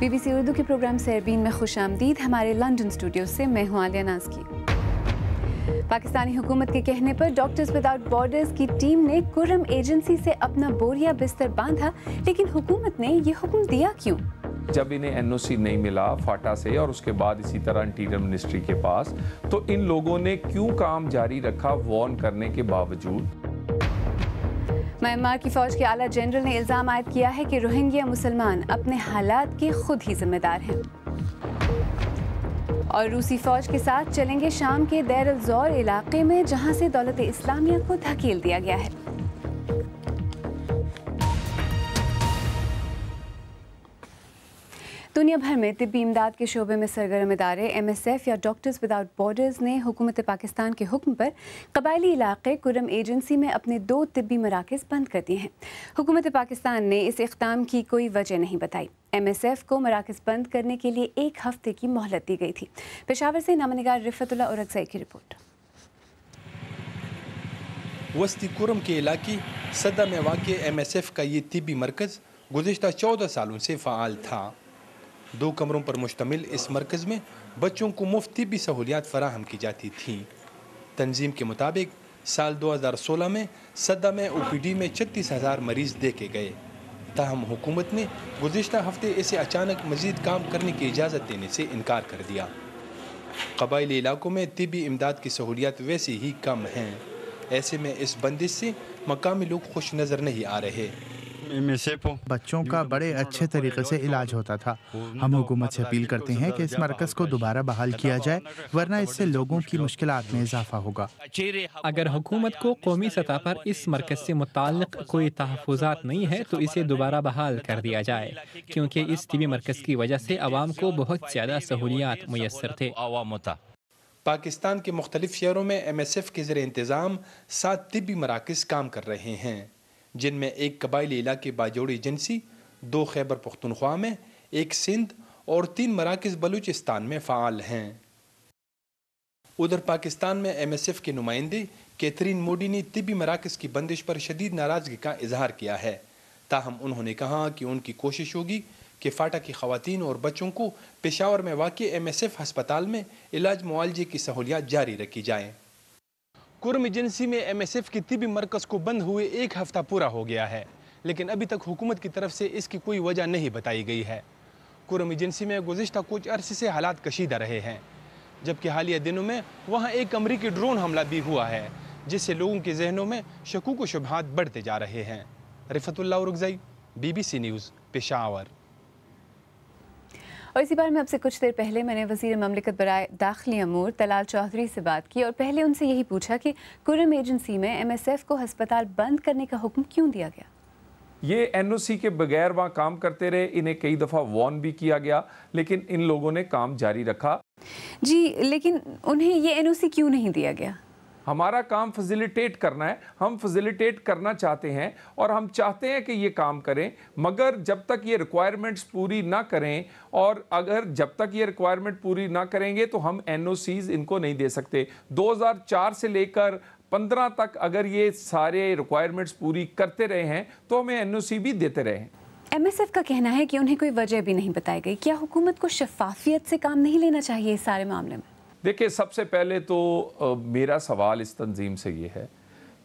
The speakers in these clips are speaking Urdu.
BBC اردو کے پروگرام سیربین میں خوش آمدید. ہمارے لندن اسٹوڈیو سے میں ہوں عالیہ نازکی. پاکستانی حکومت کے کہنے پر ڈاکٹرز وداؤٹ بارڈرز کی ٹیم نے کرم ایجنسی سے اپنا بوریا بستر باندھا، لیکن حکومت نے یہ حکم دیا کیوں؟ جب انہیں NOC نہیں ملا فاٹا سے اور اس کے بعد اسی طرح انٹیریئر منسٹری کے پاس، تو ان لوگوں نے کیوں کام جاری رکھا وارن کرنے کے باوجود؟ میانمار کی فوج کے اعلیٰ جنرل نے الزام عائد کیا ہے کہ روہنگیا مسلمان اپنے حالات کے خود ہی ذمہ دار ہیں. اور روسی فوج کے ساتھ چلیں گے شام کے دیر الزور علاقے میں، جہاں سے دولت اسلامیہ کو دھکیل دیا گیا ہے. دنیا بھر میں طبی امداد کے شعبے میں سرگرم ادارے MSF یا ڈاکٹرز وداؤٹ بارڈرز نے حکومت پاکستان کے حکم پر قبائلی علاقے کرم ایجنسی میں اپنے 2 طبی مراکز بند کر دیے ہیں. حکومت پاکستان نے اس اقدام کی کوئی وجہ نہیں بتائی. MSF کو مراکز بند کرنے کے لیے 1 ہفتے کی مہلت دی گئی تھی. پشاور سے نامہ نگار رفعت اللہ اورکزئی کی رپورٹ. وسطی کرم کے علاقے صدہ میں واقع MSF کا یہ طبی مرکز گزشتہ 14 سالوں سے فعال تھا. 2 کمروں پر مشتمل اس مرکز میں بچوں کو مفت طبی سہولیات فراہم کی جاتی تھیں. تنظیم کے مطابق سال 2016 میں صدہ میں OPD میں 36,000 مریض دیکھے گئے. تاہم حکومت نے گزشتہ ہفتے اسے اچانک مزید کام کرنے کی اجازت دینے سے انکار کر دیا. قبائلی علاقوں میں طبی امداد کی سہولیات ویسے ہی کم ہیں. ایسے میں اس بندش سے مقامی لوگ خوش نظر نہیں آ رہے. بچوں کا بڑے اچھے طریقے سے علاج ہوتا تھا. ہم حکومت سے اپیل کرتے ہیں کہ اس مرکز کو دوبارہ بحال کیا جائے، ورنہ اس سے لوگوں کی مشکلات میں اضافہ ہوگا. اگر حکومت کو قومی سطح پر اس مرکز سے متعلق کوئی تحفظات نہیں ہے تو اسے دوبارہ بحال کر دیا جائے، کیونکہ اس طبی مرکز کی وجہ سے عوام کو بہت زیادہ سہولیات میسر تھے. پاکستان کے مختلف شہروں میں MSF کے زیر انتظام 7 طبی مراکز کام کر رہے ہیں، جن میں 1 قبائلی علاقے باجوڑی ایجنسی، 2 خیبر پختونخوا میں، 1 سندھ اور 3 مراکز بلوچستان میں فعال ہیں. ادھر پاکستان میں MSF کے نمائندے کیتھرین موڈی نے طبی مراکز کی بندش پر شدید ناراضگی کا اظہار کیا ہے. تاہم انہوں نے کہا کہ ان کی کوشش ہوگی کہ فاٹا کی خواتین اور بچوں کو پشاور میں واقع MSF ہسپتال میں علاج معالجے کی سہولیات جاری رکھی جائیں. کرم ایجنسی میں MSF کی طبی مرکز کو بند ہوئے 1 ہفتہ پورا ہو گیا ہے، لیکن ابھی تک حکومت کی طرف سے اس کی کوئی وجہ نہیں بتائی گئی ہے. کرم ایجنسی میں گزشتہ کچھ عرصے سے حالات کشیدہ رہے ہیں، جبکہ حالیہ دنوں میں وہاں ایک امریکی ڈرون حملہ بھی ہوا ہے، جس سے لوگوں کے ذہنوں میں شکوک و شبہات بڑھتے جا رہے ہیں. رفعت اللہ اورکزئی، BBC نیوز، پشاور. اور اسی بارے میں اب سے کچھ دیر پہلے میں نے وزیر مملکت برائے داخلی امور طلال چودھری سے بات کی اور پہلے ان سے یہی پوچھا کہ کرم ایجنسی میں MSF کو ہسپتال بند کرنے کا حکم کیوں دیا گیا؟ یہ NOC کے بغیر وہاں کام کرتے رہے، انہیں کئی دفعہ وارن بھی کیا گیا، لیکن ان لوگوں نے کام جاری رکھا. جی، لیکن انہیں یہ NOC کیوں نہیں دیا گیا؟ ہمارا کام فیسیلیٹیٹ کرنا ہے، ہم فیسیلیٹیٹ کرنا چاہتے ہیں اور ہم چاہتے ہیں کہ یہ کام کریں، مگر جب تک یہ ریکوائرمنٹس پوری نہ کریں اور جب تک یہ ریکوائرمنٹ پوری نہ کریں گے تو ہم NOCs ان کو نہیں دے سکتے. 2004 سے لے کر 15 تک اگر یہ سارے ریکوائرمنٹس پوری کرتے رہے ہیں تو ہمیں NOC بھی دیتے رہے ہیں. MSF کا کہنا ہے کہ انہیں کوئی وجہ بھی نہیں بتائی گئی. کیا حکومت کو شفافیت سے کام نہیں لینا چاہیے اس سارے معاملے میں؟ دیکھیں، سب سے پہلے تو میرا سوال اس تنظیم سے یہ ہے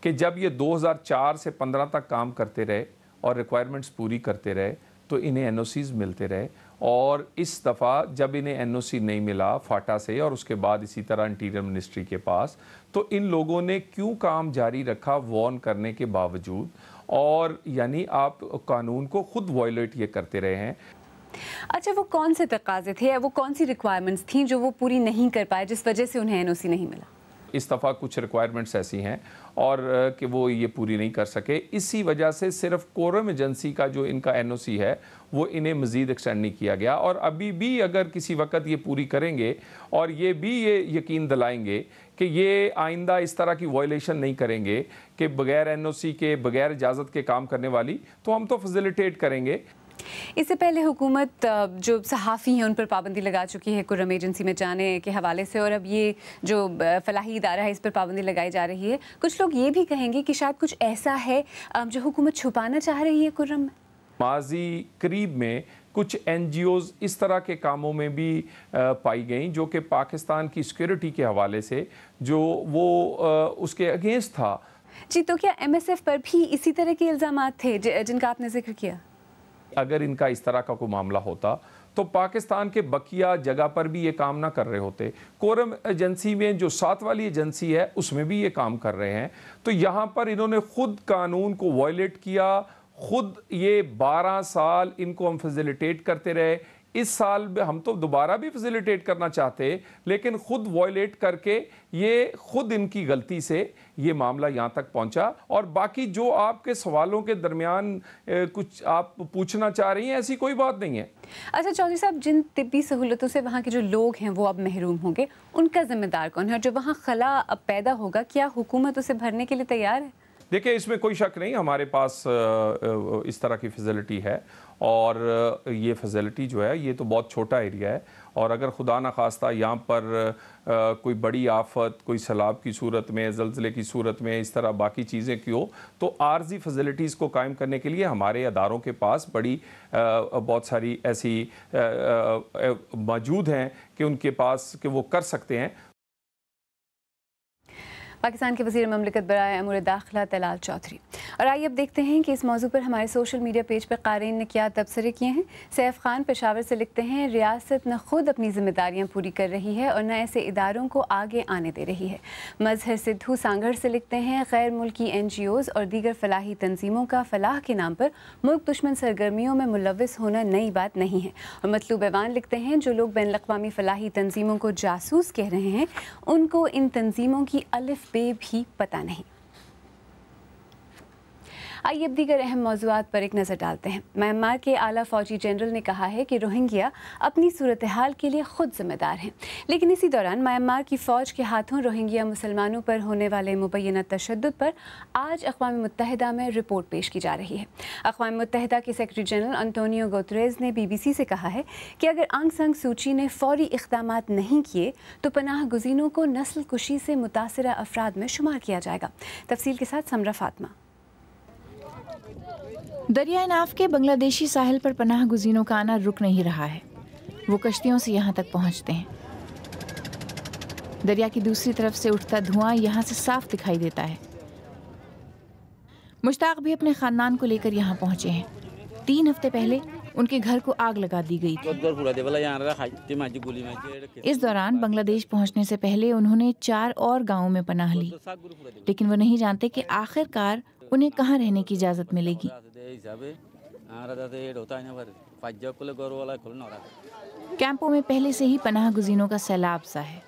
کہ جب یہ 2004 سے 15 تک کام کرتے رہے اور ریکوائرمنٹس پوری کرتے رہے تو انہیں NOCs ملتے رہے، اور اس دفعہ جب انہیں NOC نہیں ملا فاٹا سے اور اس کے بعد اسی طرح انٹیریئر منسٹری کے پاس، تو ان لوگوں نے کیوں کام جاری رکھا وارن کرنے کے باوجود؟ اور یعنی آپ قانون کو خود وائلیٹ یہ کرتے رہے ہیں. اچھا، وہ کون سے تقاضے تھے یا وہ کون سی ریکوائرمنٹس تھیں جو وہ پوری نہیں کر پائے جس وجہ سے انہیں NOC نہیں ملا؟ اس دفعہ کچھ ریکوائرمنٹس ایسی ہیں اور کہ وہ یہ پوری نہیں کر سکے، اسی وجہ سے صرف کرم ایجنسی کا جو ان کا NOC ہے وہ انہیں مزید ایکسٹینڈ نہیں کیا گیا. اور ابھی بھی اگر کسی وقت یہ پوری کریں گے اور یہ بھی یہ یقین دلائیں گے کہ یہ آئندہ اس طرح کی وائلیشن نہیں کریں گے کہ بغیر NOC کے بغیر اجازت کے کام کرنے والی، تو ہم تو فیسیلیٹیٹ کریں گے. اس سے پہلے حکومت جو صحافی ہیں ان پر پابندی لگا چکی ہے کرم ایجنسی میں جانے کے حوالے سے، اور اب یہ جو فلاحی ادارہ ہے اس پر پابندی لگائی جا رہی ہے. کچھ لوگ یہ بھی کہیں گے کہ شاید کچھ ایسا ہے جو حکومت چھپانا چاہ رہی ہے کرم میں. ماضی قریب میں کچھ NGOs اس طرح کے کاموں میں بھی پائی گئیں جو کہ پاکستان کی سیکیورٹی کے حوالے سے جو وہ اس کے اگینسٹ تھا۔ جی، تو کیا MSF پر بھی اسی طرح کے الزامات تھے جن کا آپ نے ذکر کیا؟ اگر ان کا اس طرح کا کوئی معاملہ ہوتا تو پاکستان کے بقیہ جگہ پر بھی یہ کام نہ کر رہے ہوتے۔ کورم ایجنسی میں جو 7 والی ایجنسی ہے اس میں بھی یہ کام کر رہے ہیں، تو یہاں پر انہوں نے خود قانون کو وائلیٹ کیا، خود یہ 12 سال ان کو ہم فیسیلیٹیٹ کرتے رہے۔ اس سال ہم تو دوبارہ بھی فیسیلیٹیٹ کرنا چاہتے لیکن خود وائلیٹ کر کے یہ خود ان کی غلطی سے یہ معاملہ یہاں تک پہنچا۔ اور باقی جو آپ کے سوالوں کے درمیان کچھ آپ پوچھنا چاہ رہی ہیں ایسی کوئی بات نہیں ہے۔ اچھا چودھری صاحب، جن طبی سہولتوں سے وہاں کے جو لوگ ہیں وہ اب محروم ہوں گے، ان کا ذمہ دار کون ہے؟ اور جو وہاں خلا اب پیدا ہوگا کیا حکومت اسے بھرنے کے لیے تیار ہے؟ دیکھیں، اس میں کوئی شک نہیں، ہمارے پاس اس طرح کی فیسلٹی ہے، اور یہ فیسلٹی جو ہے یہ تو بہت چھوٹا ایریا ہے، اور اگر خدا نخواستہ یہاں پر کوئی بڑی آفت، کوئی سیلاب کی صورت میں، زلزلے کی صورت میں، اس طرح باقی چیزیں کی ہو تو عارضی فیسلٹیز کو قائم کرنے کے لیے ہمارے اداروں کے پاس بڑی بہت ساری ایسی موجود ہیں کہ ان کے پاس کہ وہ کر سکتے ہیں۔ پاکستان کے وزیر مملکت برائے امور داخلہ طلال چودھری۔ اور آئیے اب دیکھتے ہیں کہ اس موضوع پر ہمارے سوشل میڈیا پیج پر قارئین نے کیا تبصرے کیے ہیں۔ سیف خان پشاور سے لکھتے ہیں، ریاست نہ خود اپنی ذمہ داریاں پوری کر رہی ہے اور نہ ایسے اداروں کو آگے آنے دے رہی ہے۔ مظہر سدھو سانگھڑ سے لکھتے ہیں، غیر ملکی NGOs اور دیگر فلاحی تنظیموں کا فلاح کے نام پر ملک دشمن سرگرمیوں میں ملوث ہونا نئی بات نہیں ہے۔ اور مطلوب ایوان لکھتے ہیں، جو لوگ بین الاقوامی فلاحی تنظیموں کو جاسوس کہہ رہے ہیں ان کو ان تنظیموں کی الف بے بھی پتہ نہیں۔ آئیے اب دیگر اہم موضوعات پر ایک نظر ڈالتے ہیں۔ میانمار کے اعلیٰ فوجی جنرل نے کہا ہے کہ روہنگیا اپنی صورتحال کے لیے خود ذمہ دار ہیں، لیکن اسی دوران میانمار کی فوج کے ہاتھوں روہنگیا مسلمانوں پر ہونے والے مبینہ تشدد پر آج اقوام متحدہ میں رپورٹ پیش کی جا رہی ہے۔ اقوام متحدہ کے سیکرٹری جنرل انٹونیو گوتریز نے BBC سے کہا ہے کہ اگر آنگ سان سوچی نے فوری اقدامات نہیں کیے تو پناہ گزینوں کو نسل کشی سے متاثرہ افراد میں شمار کیا جائے گا۔ تفصیل کے ساتھ سمرہ فاطمہ۔ دریائے ناف کے بنگلہ دیشی ساحل پر پناہ گزینوں کا آنا رک نہیں رہا ہے، وہ کشتیوں سے یہاں تک پہنچتے ہیں۔ دریا کی دوسری طرف سے اٹھتا دھواں یہاں سے صاف دکھائی دیتا ہے۔ مشتاق بھی اپنے خاندان کو لے کر یہاں پہنچے ہیں۔ 3 ہفتے پہلے ان کے گھر کو آگ لگا دی گئی تھی۔ اس دوران بنگلہ دیش پہنچنے سے پہلے انہوں نے 4 اور گاؤں میں پناہ لی، لیکن وہ نہیں جانتے کہ آخر کار انہیں کہاں رہنے کی اجازت ملے گی۔ کیمپوں میں پہلے سے ہی پناہ گزینوں کا سیلاب سا ہے۔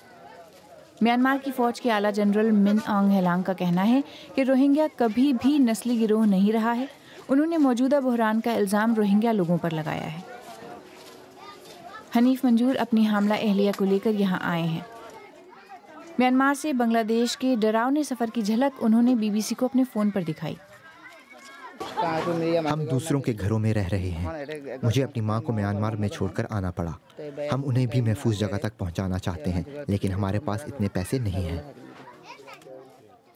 میانمار کی فوج کے اعلیٰ جنرل من آنگ ہیلانگ کا کہنا ہے کہ روہنگیا کبھی بھی نسلی گروہ نہیں رہا ہے۔ انہوں نے موجودہ بحران کا الزام روہنگیا لوگوں پر لگایا ہے۔ حنیف منجور اپنی حاملہ اہلیہ کو لے کر یہاں آئے ہیں۔ میانمار سے بنگلہ دیش کے ڈراؤنے سفر کی جھلک انہوں نے BBC کو اپنے فون پر دکھائی۔ ہم دوسروں کے گھروں میں رہ رہے ہیں۔ مجھے اپنی ماں کو میانمار میں چھوڑ کر آنا پڑا۔ ہم انہیں بھی محفوظ جگہ تک پہنچانا چاہتے ہیں، لیکن ہمارے پاس اتنے پیسے نہیں ہیں۔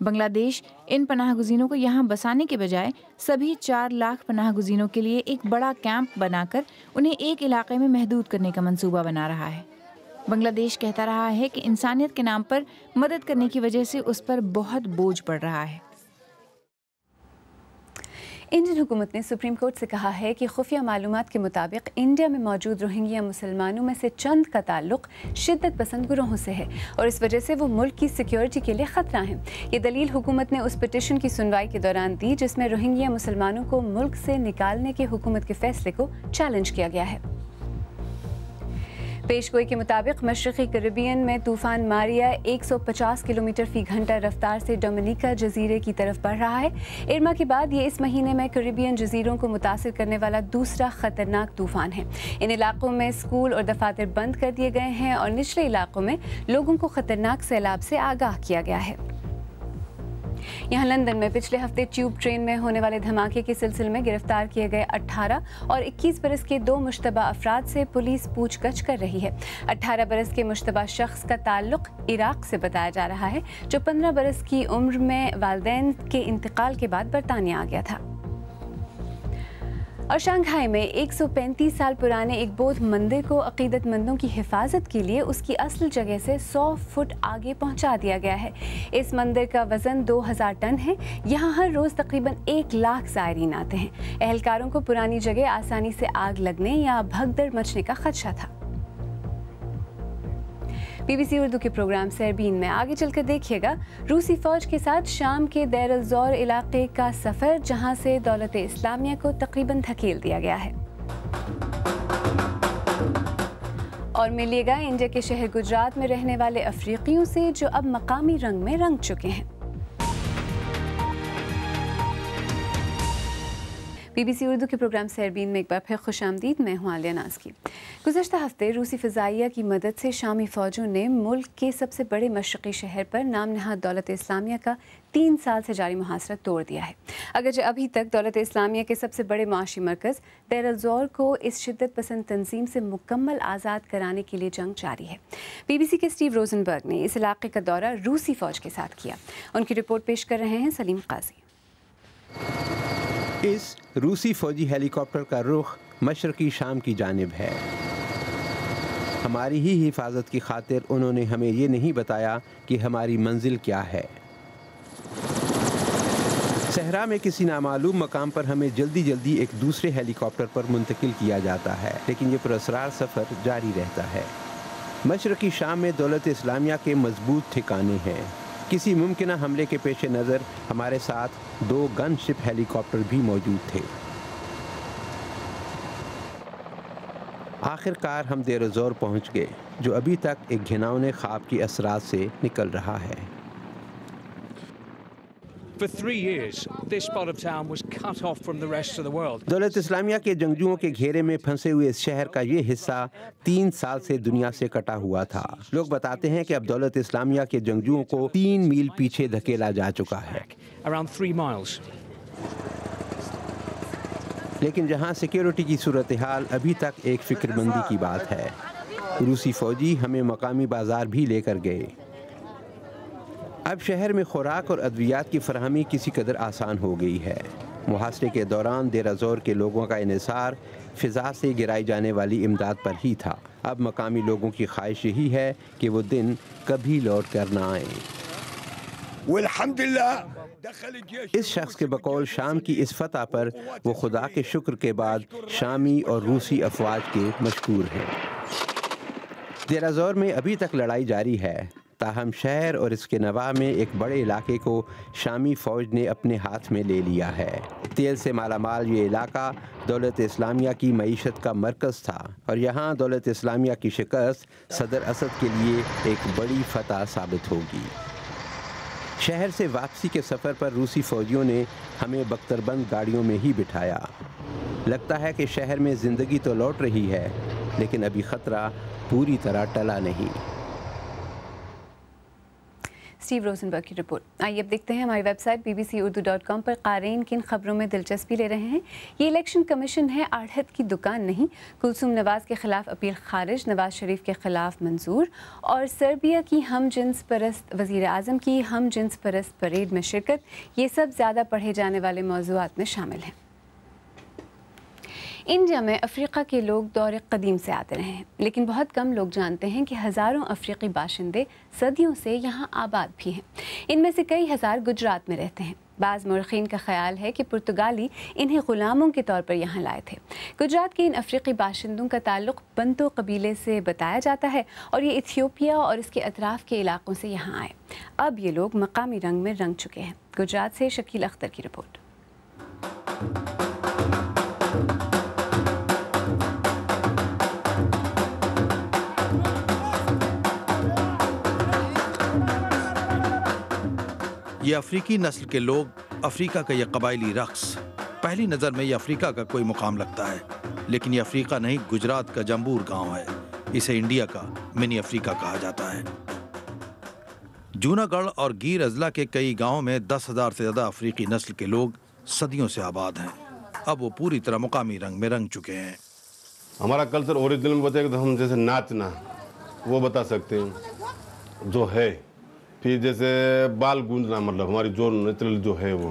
بنگلہ دیش ان پناہ گزینوں کو یہاں بسانے کے بجائے سبھی 4 لاکھ پناہ گزینوں کے لیے ایک بڑا کیمپ بنا کر انہیں ایک علاقے میں محدود کرنے کا منصوبہ بنا رہا ہے۔ بنگلہ دیش کہتا رہا ہے کہ انسانیت کے نام پر مدد کرنے کی وجہ سے اس پر بہت بوجھ پڑ رہا ہے۔ انڈین حکومت نے سپریم کورٹ سے کہا ہے کہ خفیہ معلومات کے مطابق انڈیا میں موجود روہنگیا مسلمانوں میں سے چند کا تعلق شدت پسند گروہوں سے ہے اور اس وجہ سے وہ ملک کی سیکیورٹی کے لیے خطرہ ہیں۔ یہ دلیل حکومت نے اس پٹیشن کی سنوائی کے دوران دی جس میں روہنگیا مسلمانوں کو ملک سے نکالنے کے حکومت کے فیصلے کو چیلنج کیا گیا ہے۔ پیش گوئی کے مطابق مشرقی کیریبین میں طوفان ماریا 150 کلومیٹر فی گھنٹہ رفتار سے ڈومینیکا جزیرے کی طرف بڑھ رہا ہے۔ ارما کے بعد یہ اس مہینے میں کیریبین جزیروں کو متاثر کرنے والا دوسرا خطرناک طوفان ہے۔ ان علاقوں میں اسکول اور دفاتر بند کر دیے گئے ہیں اور نچلے علاقوں میں لوگوں کو خطرناک سیلاب سے آگاہ کیا گیا ہے۔ یہاں لندن میں پچھلے ہفتے ٹیوب ٹرین میں ہونے والے دھماکے کے سلسلے میں گرفتار کیے گئے 18 اور 21 برس کے 2 مشتبہ افراد سے پولیس پوچھ گچھ کر رہی ہے۔ 18 برس کے مشتبہ شخص کا تعلق عراق سے بتایا جا رہا ہے، جو 15 برس کی عمر میں والدین کے انتقال کے بعد برطانیہ آ گیا تھا۔ اور شنگھائی میں 135 سال پرانے ایک بودھ مندر کو عقیدت مندوں کی حفاظت کے لیے اس کی اصل جگہ سے 100 فٹ آگے پہنچا دیا گیا ہے۔ اس مندر کا وزن 2000 ٹن ہے۔ یہاں ہر روز تقریباً 1 لاکھ زائرین آتے ہیں۔ اہلکاروں کو پرانی جگہ آسانی سے آگ لگنے یا بھگدڑ مچنے کا خدشہ تھا۔ بی بی سی اردو کے پروگرام سربین میں آگے چل کر دیکھیے گا روسی فوج کے ساتھ شام کے دیر الزور علاقے کا سفر، جہاں سے دولت اسلامیہ کو تقریباً دھکیل دیا گیا ہے۔ اور ملیے گا انڈیا کے شہر گجرات میں رہنے والے افریقیوں سے جو اب مقامی رنگ میں رنگ چکے ہیں۔ بی بی سی اردو کے پروگرام سربین میں ایک بار پھر خوش آمدید، میں ہوں عالیہ نازکی۔ گزشتہ ہفتے روسی فضائیہ کی مدد سے شامی فوجوں نے ملک کے سب سے بڑے مشرقی شہر پر نام نہاد دولت اسلامیہ کا 3 سال سے جاری محاصرہ توڑ دیا ہے۔ اگرچہ ابھی تک دولت اسلامیہ کے سب سے بڑے معاشی مرکز دیر الزور کو اس شدت پسند تنظیم سے مکمل آزاد کرانے کے لیے جنگ جاری ہے۔ بی بی سی کے اسٹیو روزنبرگ نے اس علاقے کا دورہ روسی فوج کے ساتھ کیا۔ ان کی رپورٹ پیش کر رہے ہیں سلیم قاضی۔ اس روسی فوجی ہیلی کاپٹر کا رخ مشرقی شام کی جانب ہے۔ ہماری ہی حفاظت کی خاطر انہوں نے ہمیں یہ نہیں بتایا کہ ہماری منزل کیا ہے۔ صحرا میں کسی نامعلوم مقام پر ہمیں جلدی جلدی ایک دوسرے ہیلی کاپٹر پر منتقل کیا جاتا ہے، لیکن یہ پراسرار سفر جاری رہتا ہے۔ مشرقی شام میں دولت اسلامیہ کے مضبوط ٹھکانے ہیں۔ کسی ممکنہ حملے کے پیش نظر ہمارے ساتھ 2 گن شپ ہیلی کاپٹر بھی موجود تھے۔ آخر کار ہم دیر الزور پہنچ گئے، جو ابھی تک ایک گھناؤنے خواب کے اثرات سے نکل رہا ہے۔ دولت اسلامیہ کے جنگجوؤں کے گھیرے میں پھنسے ہوئے اس شہر کا یہ حصہ 3 سال سے دنیا سے کٹا ہوا تھا۔ لوگ بتاتے ہیں کہ اب دولت اسلامیہ کے جنگجوؤں کو 3 میل پیچھے دھکیلا جا چکا ہے۔ لیکن جہاں سیکیورٹی کی صورتحال ابھی تک ایک فکر مندی کی بات ہے۔ روسی فوجی ہمیں مقامی بازار بھی لے کر گئے۔ اب شہر میں خوراک اور ادویات کی فراہمی کسی قدر آسان ہو گئی ہے۔ محاصرے کے دوران دیر الزور کے لوگوں کا انحصار فضا سے گرائی جانے والی امداد پر ہی تھا۔ اب مقامی لوگوں کی خواہش یہی ہے کہ وہ دن کبھی لوٹ کر نہ آئیں۔ اس شخص کے بقول شام کی اس فتح پر وہ خدا کے شکر کے بعد شامی اور روسی افواج کے مشکور ہیں۔ دیر الزور میں ابھی تک لڑائی جاری ہے، تاہم شہر اور اس کے نواح میں ایک بڑے علاقے کو شامی فوج نے اپنے ہاتھ میں لے لیا ہے۔ تیل سے مالا مال یہ علاقہ دولت اسلامیہ کی معیشت کا مرکز تھا، اور یہاں دولت اسلامیہ کی شکست صدر اسد کے لیے ایک بڑی فتح ثابت ہوگی۔ شہر سے واپسی کے سفر پر روسی فوجیوں نے ہمیں بختربند گاڑیوں میں ہی بٹھایا۔ لگتا ہے کہ شہر میں زندگی تو لوٹ رہی ہے، لیکن ابھی خطرہ پوری طرح ٹلا نہیں۔ اسٹیو روزنبرگ کی رپورٹ۔ آئیے اب دیکھتے ہیں ہماری ویب سائٹ bbcurdu.com پر قارئین کن خبروں میں دلچسپی لے رہے ہیں۔ یہ الیکشن کمیشن ہے، آڑھت کی دکان نہیں۔ کلثوم نواز کے خلاف اپیل خارج، نواز شریف کے خلاف منظور۔ اور سربیا کی ہم جنس پرست وزیر اعظم کی ہم جنس پرست پریڈ میں شرکت، یہ سب زیادہ پڑھے جانے والے موضوعات میں شامل ہیں۔ انڈیا میں افریقہ کے لوگ دور قدیم سے آتے رہے ہیں، لیکن بہت کم لوگ جانتے ہیں کہ ہزاروں افریقی باشندے صدیوں سے یہاں آباد بھی ہیں۔ ان میں سے کئی ہزار گجرات میں رہتے ہیں۔ بعض مورخین کا خیال ہے کہ پرتگالی انہیں غلاموں کے طور پر یہاں لائے تھے۔ گجرات کے ان افریقی باشندوں کا تعلق بنتو قبیلے سے بتایا جاتا ہے، اور یہ ایتھیوپیا اور اس کے اطراف کے علاقوں سے یہاں آئے۔ اب یہ لوگ مقامی رنگ میں رنگ چکے ہیں۔ گجرات سے شکیل اختر کی رپورٹ۔ یہ افریقی نسل کے لوگ افریقہ کا یہ قبائلی رقص پہلی نظر میں یہ افریقہ کا کوئی مقام لگتا ہے، لیکن یہ افریقہ نہیں، گجرات کا جمبور گاؤں ہے۔ اسے انڈیا کا منی افریقہ کہا جاتا ہے۔ جوناگڑھ اور گیر اضلاع کے کئی گاؤں میں 10,000 سے زیادہ افریقی نسل کے لوگ صدیوں سے آباد ہیں۔ اب وہ پوری طرح مقامی رنگ میں رنگ چکے ہیں۔ ہمارا کلچر اوریجنل میں بتائے تو ہم جیسے ناچنا وہ بتا سکتے ہیں جو ہے، پھر جیسے بال گونجنا، مطلب ہماری جو نیچرل جو ہے وہ،